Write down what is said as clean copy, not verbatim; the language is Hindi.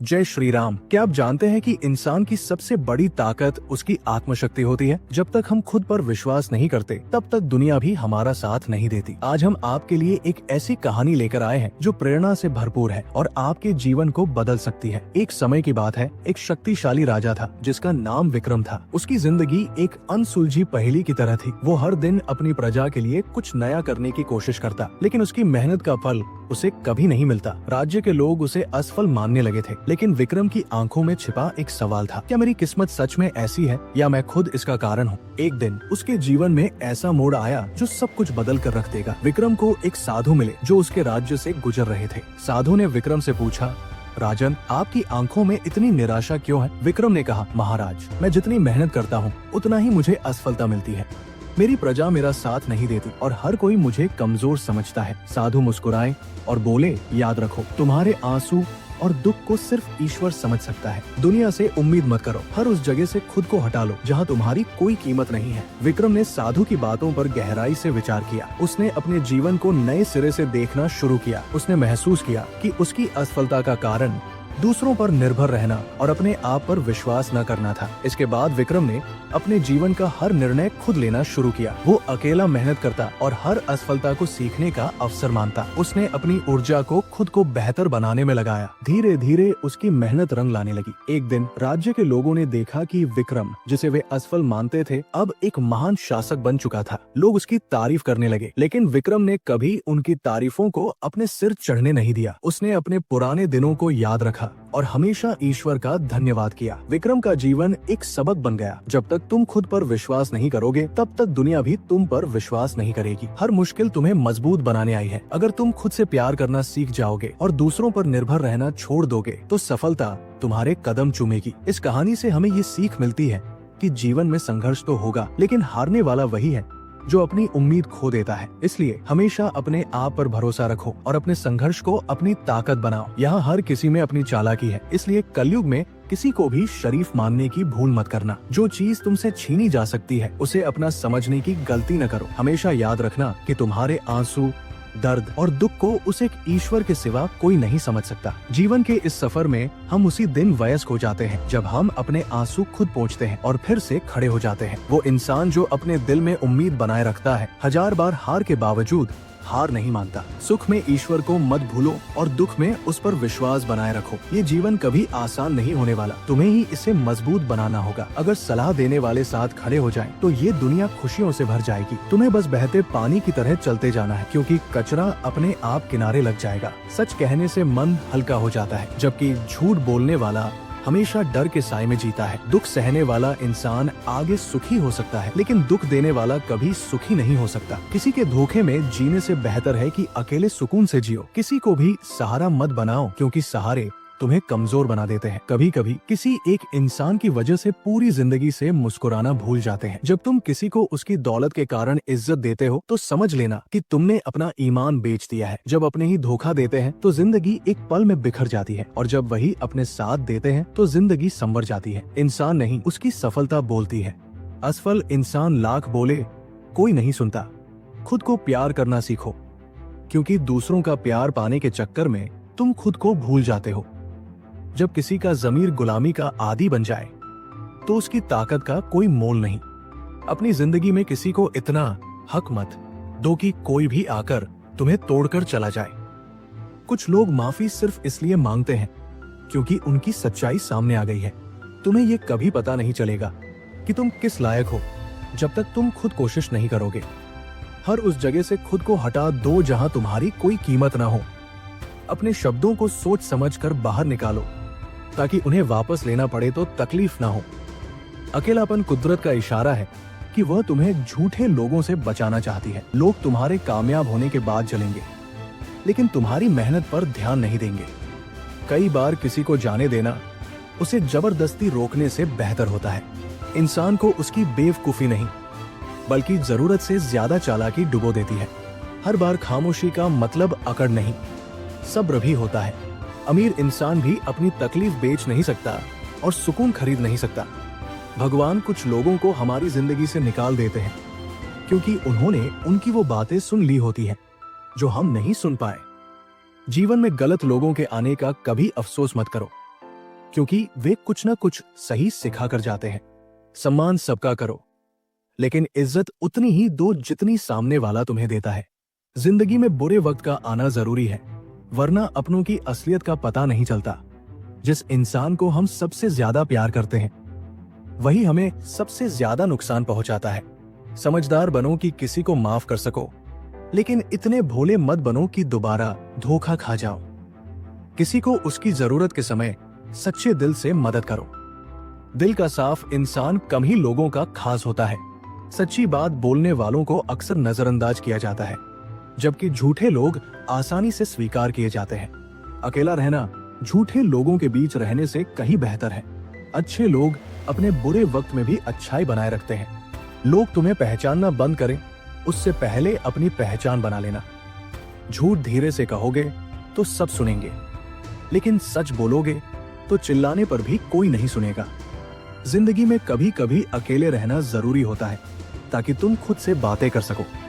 जय श्री राम। क्या आप जानते हैं कि इंसान की सबसे बड़ी ताकत उसकी आत्मशक्ति होती है। जब तक हम खुद पर विश्वास नहीं करते तब तक दुनिया भी हमारा साथ नहीं देती। आज हम आपके लिए एक ऐसी कहानी लेकर आए हैं जो प्रेरणा से भरपूर है और आपके जीवन को बदल सकती है। एक समय की बात है, एक शक्तिशाली राजा था जिसका नाम विक्रम था। उसकी जिंदगी एक अनसुलझी पहेली की तरह थी। वो हर दिन अपनी प्रजा के लिए कुछ नया करने की कोशिश करता, लेकिन उसकी मेहनत का फल उसे कभी नहीं मिलता। राज्य के लोग उसे असफल मानने लगे थे, लेकिन विक्रम की आंखों में छिपा एक सवाल था, क्या मेरी किस्मत सच में ऐसी है या मैं खुद इसका कारण हूँ। एक दिन उसके जीवन में ऐसा मोड़ आया जो सब कुछ बदल कर रख देगा। विक्रम को एक साधु मिले जो उसके राज्य से गुजर रहे थे। साधु ने विक्रम से पूछा, राजन, आपकी आंखों में इतनी निराशा क्यों है। विक्रम ने कहा, महाराज, मैं जितनी मेहनत करता हूँ उतना ही मुझे असफलता मिलती है। मेरी प्रजा मेरा साथ नहीं देती और हर कोई मुझे कमजोर समझता है। साधु मुस्कुराए और बोले, याद रखो, तुम्हारे आंसू और दुख को सिर्फ ईश्वर समझ सकता है। दुनिया से उम्मीद मत करो, हर उस जगह से खुद को हटा लो जहाँ तुम्हारी कोई कीमत नहीं है। विक्रम ने साधु की बातों पर गहराई से विचार किया। उसने अपने जीवन को नए सिरे से देखना शुरू किया। उसने महसूस किया कि उसकी असफलता का कारण दूसरों पर निर्भर रहना और अपने आप पर विश्वास न करना था। इसके बाद विक्रम ने अपने जीवन का हर निर्णय खुद लेना शुरू किया। वो अकेला मेहनत करता और हर असफलता को सीखने का अवसर मानता। उसने अपनी ऊर्जा को खुद को बेहतर बनाने में लगाया। धीरे धीरे उसकी मेहनत रंग लाने लगी। एक दिन राज्य के लोगों ने देखा कि विक्रम, जिसे वे असफल मानते थे, अब एक महान शासक बन चुका था। लोग उसकी तारीफ करने लगे, लेकिन विक्रम ने कभी उनकी तारीफों को अपने सिर चढ़ने नहीं दिया। उसने अपने पुराने दिनों को याद रखा और हमेशा ईश्वर का धन्यवाद किया। विक्रम का जीवन एक सबक बन गया। जब तक तुम खुद पर विश्वास नहीं करोगे तब तक दुनिया भी तुम पर विश्वास नहीं करेगी। हर मुश्किल तुम्हें मजबूत बनाने आई है। अगर तुम खुद से प्यार करना सीख जाओगे और दूसरों पर निर्भर रहना छोड़ दोगे तो सफलता तुम्हारे कदम चूमेगी। इस कहानी से हमें ये सीख मिलती है कि जीवन में संघर्ष तो होगा, लेकिन हारने वाला वही है जो अपनी उम्मीद खो देता है। इसलिए हमेशा अपने आप पर भरोसा रखो और अपने संघर्ष को अपनी ताकत बनाओ। यहाँ हर किसी में अपनी चालाकी है, इसलिए कलयुग में किसी को भी शरीफ मानने की भूल मत करना। जो चीज तुमसे छीनी जा सकती है उसे अपना समझने की गलती न करो। हमेशा याद रखना कि तुम्हारे आंसू, दर्द और दुख को उस एक ईश्वर के सिवा कोई नहीं समझ सकता। जीवन के इस सफर में हम उसी दिन वयस्क हो जाते हैं जब हम अपने आंसू खुद पोंछते हैं और फिर से खड़े हो जाते हैं। वो इंसान जो अपने दिल में उम्मीद बनाए रखता है, हजार बार हार के बावजूद हार नहीं मानता। सुख में ईश्वर को मत भूलो और दुख में उस पर विश्वास बनाए रखो। ये जीवन कभी आसान नहीं होने वाला, तुम्हें ही इसे मजबूत बनाना होगा। अगर सलाह देने वाले साथ खड़े हो जाएं, तो ये दुनिया खुशियों से भर जाएगी। तुम्हें बस बहते पानी की तरह चलते जाना है, क्योंकि कचरा अपने आप किनारे लग जाएगा। सच कहने से मन हल्का हो जाता है, जबकि झूठ बोलने वाला हमेशा डर के साए में जीता है। दुख सहने वाला इंसान आगे सुखी हो सकता है, लेकिन दुख देने वाला कभी सुखी नहीं हो सकता। किसी के धोखे में जीने से बेहतर है कि अकेले सुकून से जियो। किसी को भी सहारा मत बनाओ, क्योंकि सहारे तुम्हें कमजोर बना देते हैं। कभी कभी किसी एक इंसान की वजह से पूरी जिंदगी से मुस्कुराना भूल जाते हैं। जब तुम किसी को उसकी दौलत के कारण इज्जत देते हो तो समझ लेना कि तुमने अपना ईमान बेच दिया है। जब अपने ही धोखा देते हैं तो जिंदगी एक पल में बिखर जाती है, और जब वही अपने साथ देते हैं तो जिंदगी संवर जाती है। इंसान नहीं, उसकी सफलता बोलती है। असफल इंसान लाख बोले कोई नहीं सुनता। खुद को प्यार करना सीखो, क्योंकि दूसरों का प्यार पाने के चक्कर में तुम खुद को भूल जाते हो। जब किसी का जमीर गुलामी का आदी बन जाए तो उसकी ताकत का कोई मोल नहीं। अपनी जिंदगी में किसी को इतना हक मत दो कि कोई भी आकर तुम्हें तोड़कर चला जाए। कुछ लोग माफी सिर्फ इसलिए मांगते हैं क्योंकि उनकी सच्चाई सामने आ गई है। तुम्हें ये कभी पता नहीं चलेगा कि तुम किस लायक हो जब तक तुम खुद कोशिश नहीं करोगे। हर उस जगह से खुद को हटा दो जहां तुम्हारी कोई कीमत ना हो। अपने शब्दों को सोच समझ कर बाहर निकालो, ताकि उन्हें वापस लेना पड़े तो तकलीफ ना हो। अकेलापन कुदरत का इशारा है कि वह तुम्हें झूठे लोगों से बचाना चाहती है। लोग तुम्हारे कामयाब होने के बाद जलेंगे, लेकिन तुम्हारी मेहनत पर ध्यान नहीं देंगे। कई बार किसी को जाने देना उसे जबरदस्ती रोकने से बेहतर होता है। इंसान को उसकी बेवकूफी नहीं, बल्कि जरूरत से ज्यादा चालाकी डुबो देती है। हर बार खामोशी का मतलब अकड़ नहीं, सब्र भी होता है। अमीर इंसान भी अपनी तकलीफ बेच नहीं सकता और सुकून खरीद नहीं सकता। भगवान कुछ लोगों को हमारी जिंदगी से निकाल देते हैं क्योंकि उन्होंने उनकी वो बातें सुन ली होती हैं जो हम नहीं सुन पाए। जीवन में गलत लोगों के आने का कभी अफसोस मत करो, क्योंकि वे कुछ ना कुछ सही सिखा कर जाते हैं। सम्मान सबका करो, लेकिन इज्जत उतनी ही दो जितनी सामने वाला तुम्हें देता है। जिंदगी में बुरे वक्त का आना जरूरी है, वरना अपनों की असलियत का पता नहीं चलता। जिस इंसान को हम सबसे ज्यादा प्यार करते हैं, वही हमें सबसे ज्यादा नुकसान पहुंचाता है। समझदार बनो कि किसी को माफ कर सको, लेकिन इतने भोले मत बनो कि दोबारा धोखा खा जाओ। किसी को उसकी जरूरत के समय सच्चे दिल से मदद करो। दिल का साफ इंसान कम ही लोगों का खास होता है। सच्ची बात बोलने वालों को अक्सर नजरअंदाज किया जाता है, जबकि झूठे लोग आसानी से स्वीकार किए जाते हैं। अकेला रहना झूठे लोगों के बीच रहने से कहीं बेहतर है। अच्छे लोग अपने बुरे वक्त में भी अच्छाई बनाए रखते हैं। लोग तुम्हें पहचानना बंद करें, उससे पहले अपनी पहचान बना लेना। झूठ धीरे से कहोगे तो सब सुनेंगे, लेकिन सच बोलोगे तो चिल्लाने पर भी कोई नहीं सुनेगा। जिंदगी में कभी कभी अकेले रहना जरूरी होता है, ताकि तुम खुद से बातें कर सको।